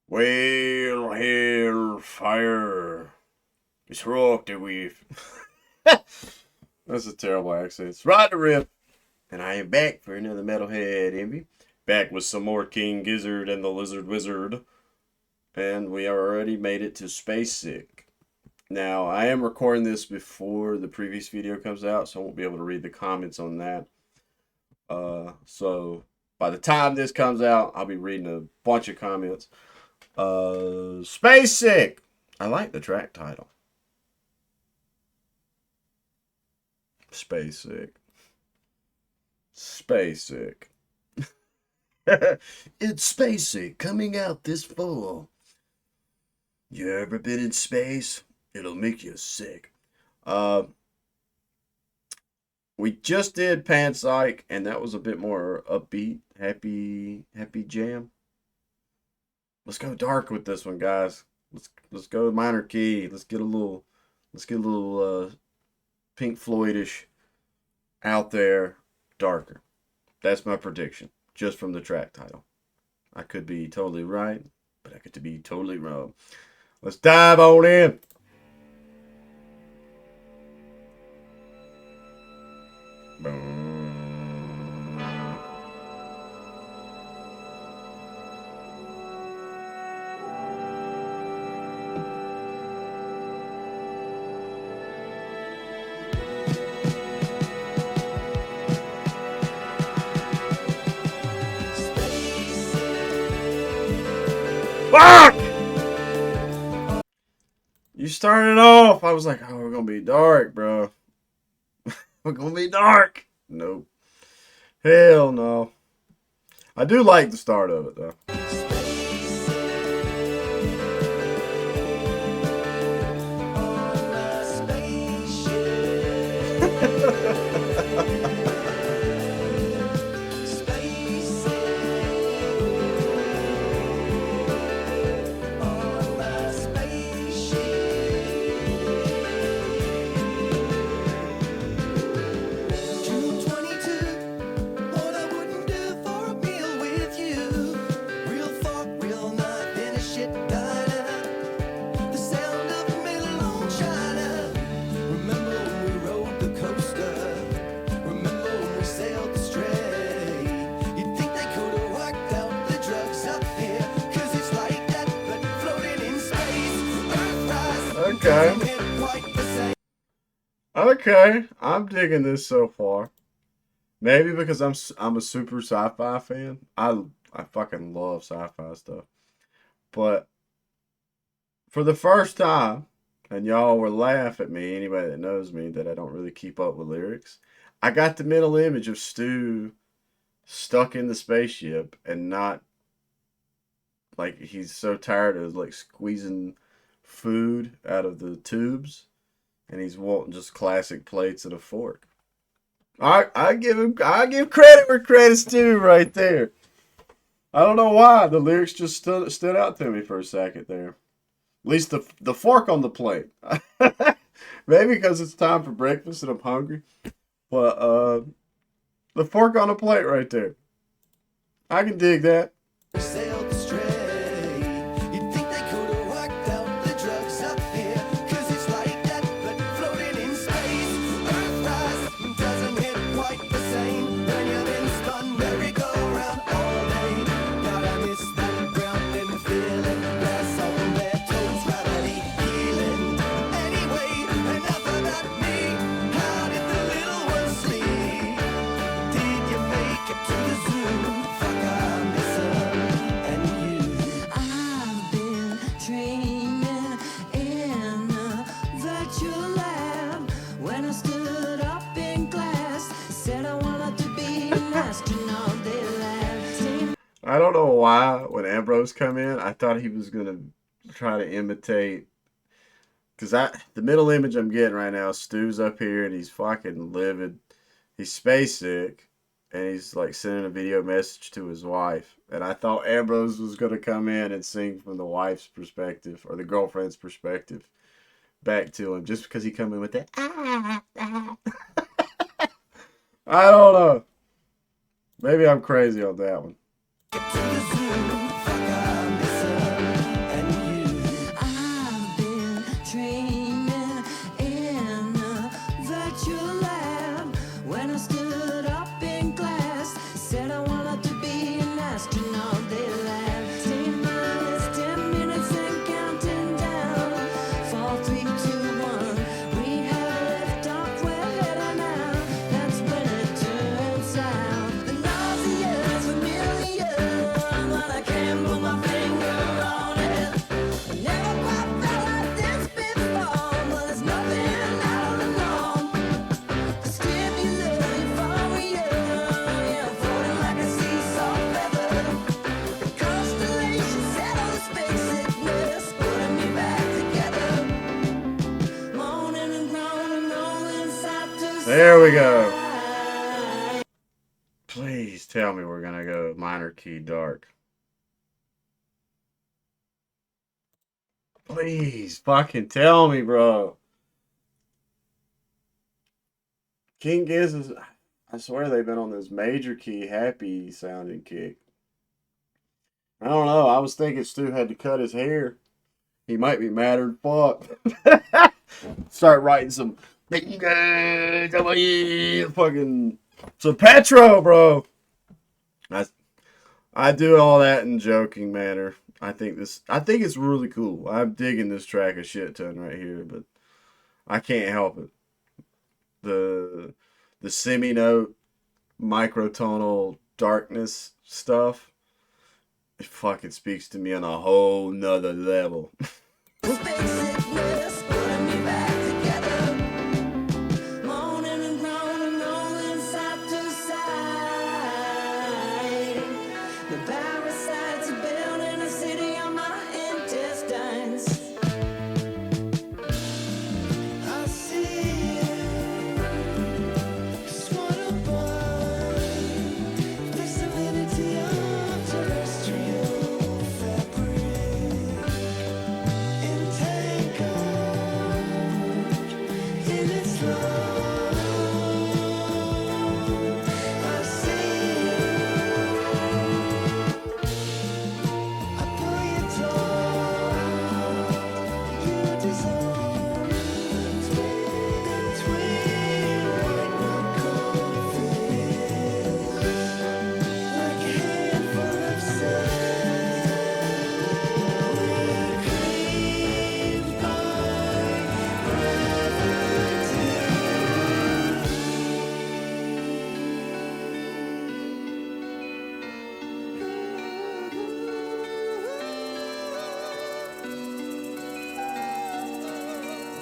Well, hail, fire. It's RockdaRiff. That's a terrible accent. It's RockdaRiff, and I am back for another Metalhead Envy. Back with some more King Gizzard and the Lizard Wizard. And we already made it to Spacesick. Now, I am recording this before the previous video comes out, so I won't be able to read the comments on that. So, by the time this comes out, I'll be reading a bunch of comments. Spacesick. I like the track title. Spacesick. Spacesick. It's Spacesick coming out this fall. You ever been in space? It'll make you sick. We just did Panpsych, and that was a bit more upbeat, happy jam. Let's go dark with this one, guys. Let's go minor key. Let's get a little Pink Floydish out there, darker. That's my prediction, just from the track title. I could be totally right, but I could be totally wrong. Let's dive on in. Boom. Fuck! You started off. I was like, oh, we're going to be dark, bro. We're going to be dark. Nope. Hell no. I do like the start of it, though. Okay, I'm digging this so far. Maybe because I'm a super sci-fi fan. I fucking love sci-fi stuff. But for the first time, and y'all will laugh at me, anybody that knows me, that I don't really keep up with lyrics. I got the mental image of Stu stuck in the spaceship and not like he's so tired of like squeezing food out of the tubes, and he's wanting just classic plates and a fork. I give credit where credit's due right there. I don't know why the lyrics just stood out to me for a second there. At least the fork on the plate. Maybe because it's time for breakfast and I'm hungry. But the fork on the plate right there. I can dig that. I don't know why when Ambrose come in, I thought he was gonna try to imitate. Cause the middle image I'm getting right now, Stu's up here and he's fucking livid. He's spacesick, and he's like sending a video message to his wife. And I thought Ambrose was gonna come in and sing from the wife's perspective or the girlfriend's perspective back to him, just because he come in with that. I don't know. Maybe I'm crazy on that one. There we go. Please tell me we're gonna go minor key dark. Please fucking tell me, bro. King Gizzard, I swear they've been on this major key happy sounding kick. I don't know. I was thinking Stu had to cut his hair. He might be madder than fuck. Start writing some fucking some Petro, bro. I do all that in joking manner. I think it's really cool. I'm digging this track a shit ton right here, but I can't help it. The semi note microtonal darkness stuff, it fucking speaks to me on a whole nother level.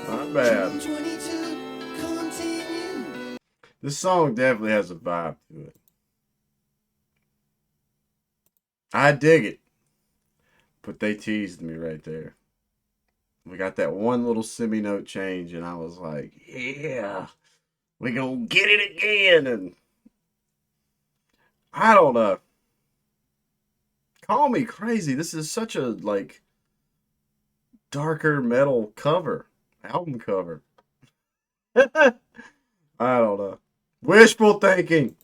Not bad. This song definitely has a vibe to it. I dig it. But they teased me right there. We got that one little semi-note change, and I was like, yeah, we gonna get it again. And I don't know. Call me crazy. This is such a, like, darker metal cover. Album cover. I don't know. Wishful thinking.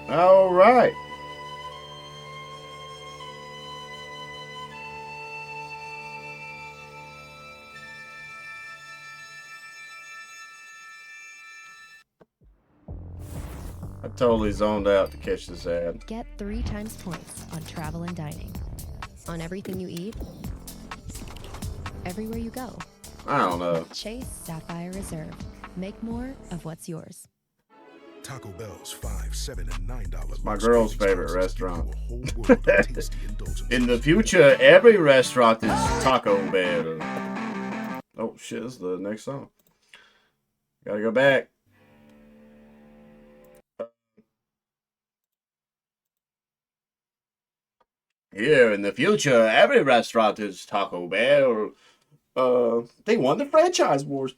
All right. I totally zoned out to catch this ad. Get 3 times points on travel and dining. On everything you eat, everywhere you go. I don't know. Chase Sapphire Reserve. Make more of what's yours. Taco Bell's $5, $7, and $9. My girl's favorite restaurant. In the future, every restaurant is Taco Bell. Oh shit, this is the next song. Gotta go back. Here in the future, every restaurant is Taco Bell. They won the franchise wars.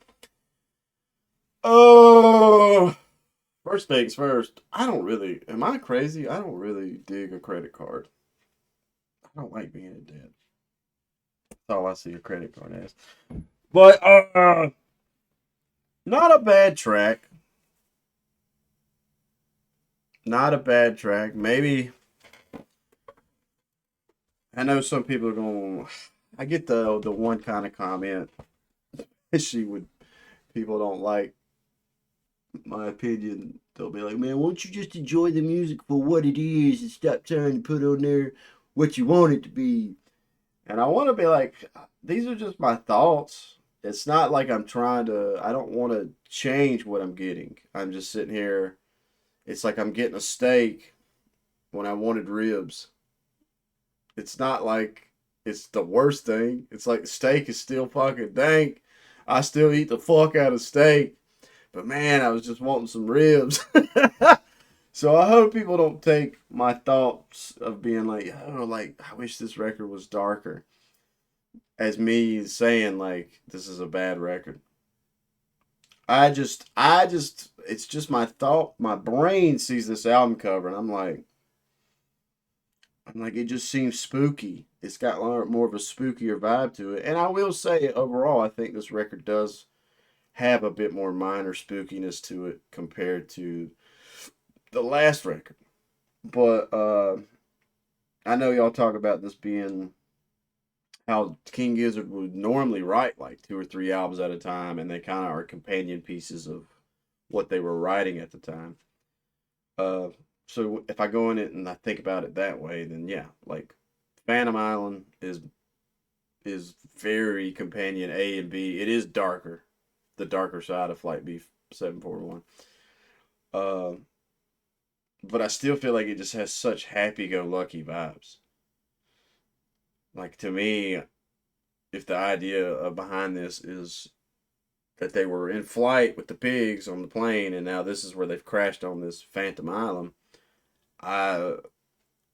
First things first, am I crazy? I don't really dig a credit card. I don't like being in debt. That's all I see a credit card as. But not a bad track. Not a bad track. Maybe I know some people are going. I get the one kind of comment, especially when people don't like my opinion. They'll be like, "Man, won't you just enjoy the music for what it is and stop trying to put on there what you want it to be?" And I want to be like, these are just my thoughts. It's not like I'm trying to. I don't want to change what I'm getting. I'm just sitting here. It's like I'm getting a steak when I wanted ribs. It's not like it's the worst thing. It's like steak is still fucking dank. I still eat the fuck out of steak. But man, I was just wanting some ribs. So I hope people don't take my thoughts of being like, oh, like, I wish this record was darker as me saying like this is a bad record. It's just my thought. My brain sees this album cover and I'm like, it just seems spooky. It's got more of a spookier vibe to it. And I will say, overall, I think this record does have a bit more minor spookiness to it compared to the last record. But I know y'all talk about this being how King Gizzard would normally write like 2 or 3 albums at a time, and they kind of are companion pieces of what they were writing at the time. Uh, so if I go in it and I think about it that way, then yeah, like Phantom Island is very companion A and B. It is darker, the darker side of Flight B 741. Uh, but I still feel like it just has such happy-go-lucky vibes. Like to me, if the idea of behind this is that they were in flight with the pigs on the plane, and now this is where they've crashed on this Phantom Island, I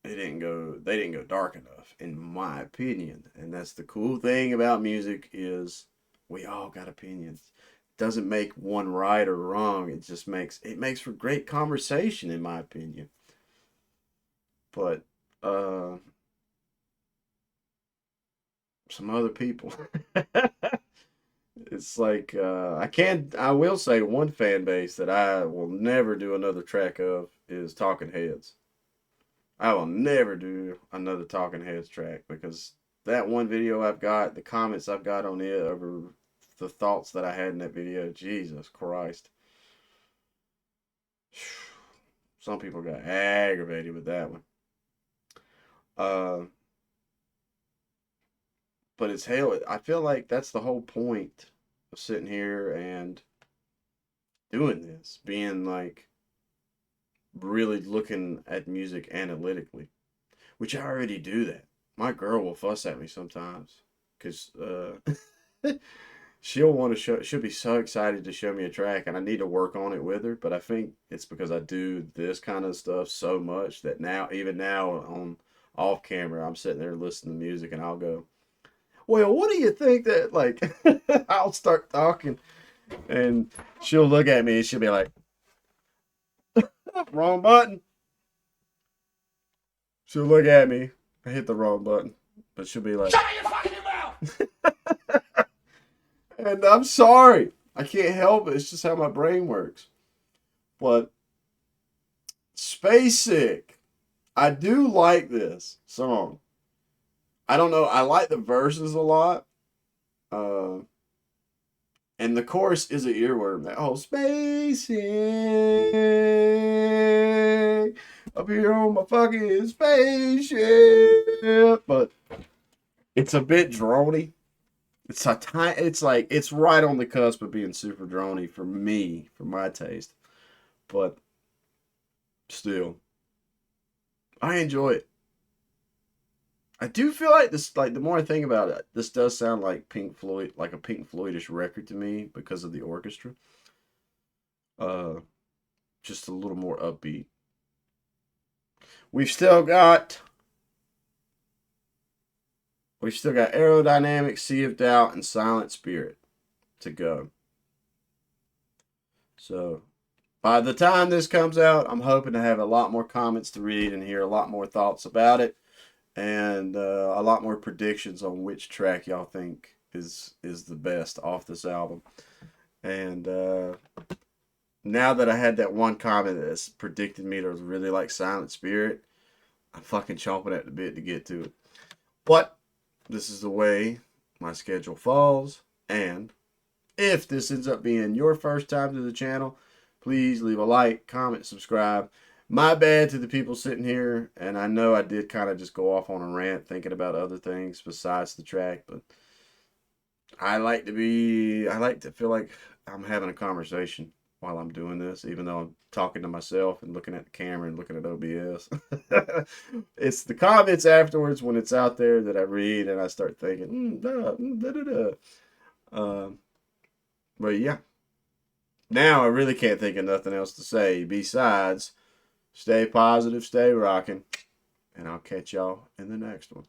they didn't go dark enough, in my opinion. And that's the cool thing about music is we all got opinions. Doesn't make one right or wrong. It makes for great conversation, in my opinion. But some other people. It's like I will say one fan base that I will never do another track of is Talking Heads. I will never do another Talking Heads track because that one video I've got, the comments I've got on it over the thoughts that I had in that video, Jesus Christ. Some people got aggravated with that one. Uh, but it's hell. I feel like that's the whole point of sitting here and doing this, being like really looking at music analytically, which I already do that. My girl will fuss at me sometimes because she'll be so excited to show me a track, and I need to work on it with her. But I think it's because I do this kind of stuff so much that now, even now on off camera, I'm sitting there listening to music, and I'll go, "Well, what do you think that like?" I'll start talking, and she'll look at me, and she'll be like, "Wrong button." She'll look at me. I hit the wrong button, but she'll be like, "Shut your fucking mouth!" And I'm sorry. I can't help it. It's just how my brain works. But Spacesick, I do like this song. I don't know. I like the verses a lot. Uh, and the chorus is an earworm. That whole Spacesick up here on my fucking spaceship. But it's a bit drony. It's right on the cusp of being super drony for me, for my taste. But still, I enjoy it. I do feel like this, like the more I think about it, this does sound like Pink Floyd, like a Pink Floydish record to me because of the orchestra. Uh, just a little more upbeat. We've still got Aerodynamic, Sea of Doubt, and Silent Spirit to go. So by the time this comes out, I'm hoping to have a lot more comments to read and hear a lot more thoughts about it. and a lot more predictions on which track y'all think is the best off this album. And now that I had that one comment that's predicted me to really like Silent Spirit, I'm fucking chomping at the bit to get to it. But this is the way my schedule falls. And if this ends up being your first time to the channel, please leave a like, comment, subscribe. My bad to the people sitting here, and I know I did kind of just go off on a rant thinking about other things besides the track, but I like to feel like I'm having a conversation while I'm doing this, even though I'm talking to myself and looking at the camera and looking at OBS. It's the comments afterwards when it's out there that I read and I start thinking, da, da, da. But yeah, now I really can't think of nothing else to say besides stay positive, stay rocking, and I'll catch y'all in the next one.